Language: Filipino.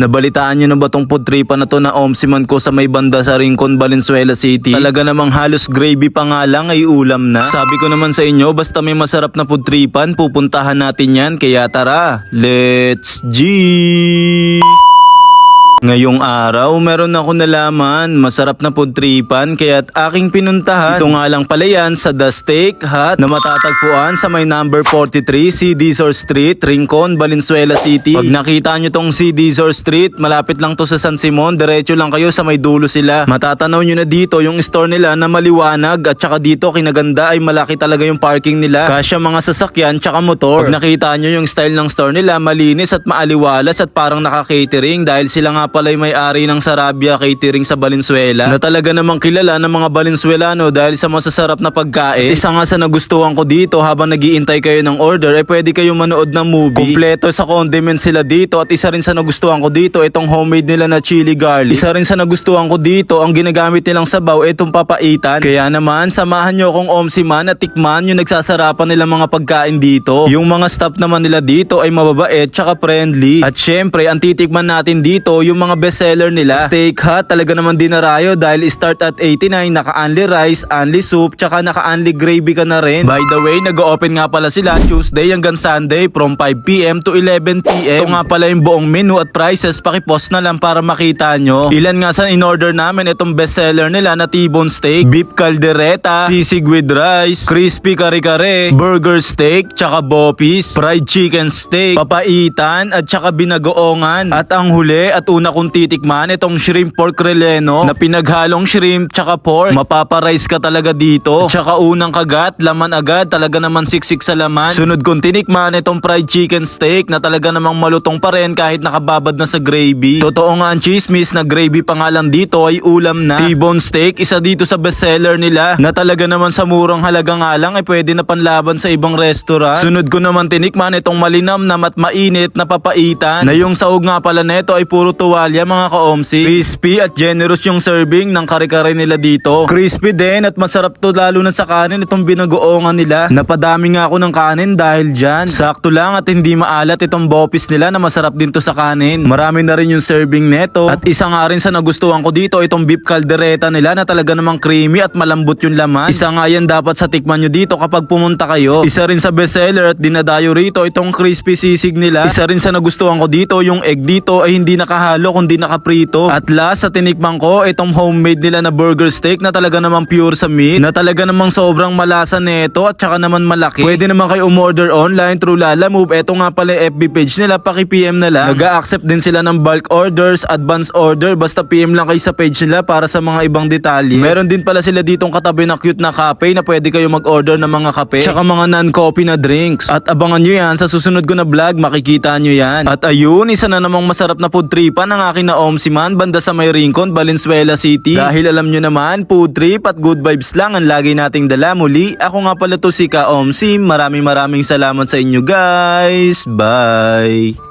Nabalitaan nyo na ba tong food tripan na to na omsiman ko sa may banda sa Rincon, Valenzuela City? Talaga namang halos gravy pa nga lang ay ulam na. Sabi ko naman sa inyo, basta may masarap na food tripan, pupuntahan natin yan. Kaya tara, let's G! Ngayong araw, meron ako nalaman, masarap na food tripan kaya't aking pinuntahan. Ito nga lang pala yan sa The Steak Hut na matatagpuan sa may number 43 C. Dizor Street, Rincon, Valenzuela City. Pag nakita nyo tong C. Dizor Street, malapit lang to sa San Simon, diretso lang kayo sa may dulo sila. Matatanaw nyo na dito yung store nila na maliwanag at saka dito kinaganda ay malaki talaga yung parking nila. Kasya mga sasakyan tsaka motor. Pag nakita nyo yung style ng store nila, malinis at maaliwalas at parang naka-catering dahil sila nga pala'y may-ari ng Sarabia Catering sa Valenzuela na talaga namang kilala ng mga Valenzuelano dahil sa masasarap na pagkain. At isa nga sa nagustuhan ko dito habang nagiintay kayo ng order ay pwede kayo manood ng movie. Kompleto sa condiments sila dito at isa rin sa nagustuhan ko dito itong homemade nila na chili garlic. Isa rin sa nagustuhan ko dito ang ginagamit nilang sabaw itong papaitan. Kaya naman samahan nyo akong omsiman at tikman yung nagsasarapan nilang mga pagkain dito. Yung mga staff naman nila dito ay mababait tsaka friendly. At syempre ang titikman natin dito yung mga bestseller nila. Steak Hut talaga naman dinarayo dahil start at 89, naka-only rice, only soup, tsaka naka-only gravy ka na rin. By the way, nag-open nga pala sila Tuesday hanggang Sunday from 5 PM to 11 PM. Ito nga pala yung buong menu at prices, pakipost na lang para makita nyo. Ilan nga sa in-order namin itong bestseller nila na T-bone steak, beef caldereta, sisig with rice, crispy kare-kare, burger steak, tsaka bopis, fried chicken steak, papaitan at tsaka binagoongan. At ang huli at una kong titikman itong shrimp pork relleno na pinaghalong shrimp tsaka pork. Mapaparice ka talaga dito. Tsaka unang kagat, laman agad, talaga naman siksik sa laman. Sunod kong tinikman itong fried chicken steak na talaga namang malutong pa rin kahit nakababad na sa gravy. Totoo nga ang chismis na gravy pa nga lang dito ay ulam na. T-bone steak, isa dito sa bestseller nila na talaga naman sa murang halaga nga lang ay pwede na panlaban sa ibang restaurant. Sunod ko naman tinikman itong malinamnam at mainit na papaitan na yung sahog nga pala neto ay puro tuwalya mga kaomsi. Crispy at generous yung serving ng kare-kare nila dito. Crispy din at masarap to lalo na sa kanin itong binagoongan nila. Napadami nga ako ng kanin dahil dyan. Sakto lang at hindi maalat itong bopis nila na masarap din to sa kanin. Marami na rin yung serving neto. At isa nga rin sa nagustuhan ko dito itong beef caldereta nila na talaga namang creamy at malambot yung laman. Isa nga yan dapat sa tikman nyo dito kapag pumunta kayo. Isa rin sa bestseller at dinadayo rito itong crispy sisig nila. Isa rin sa nagustuhan ko dito yung egg dito ay hindi nakahalo kundi nakaprito. At last sa tinikman ko itong homemade nila na burger steak na talaga namang pure sa meat na talaga namang sobrang malasa neto at saka naman malaki. Pwede naman kayo umorder online through Lalamove. Eto nga pala yung FB page nila, paki-PM na lang. Nag-a-accept din sila ng bulk orders, advance order, basta PM lang kayo sa page nila para sa mga ibang detalye. Meron din pala sila ditong katabi na cute na cafe na pwede kayo mag-order ng mga kape tsaka mga non-coffee na drinks. At abangan nyo yan sa susunod ko na vlog, makikita nyo yan. At ayun, isa na namang masarap na food tripan ang aking na omsiman banda sa may Rincon, Valenzuela City. Dahil alam nyo naman, food trip at good vibes lang ang lagi nating dala. Muli, ako nga pala to si Ka Omsim. Maraming salamat sa inyo guys. Bye!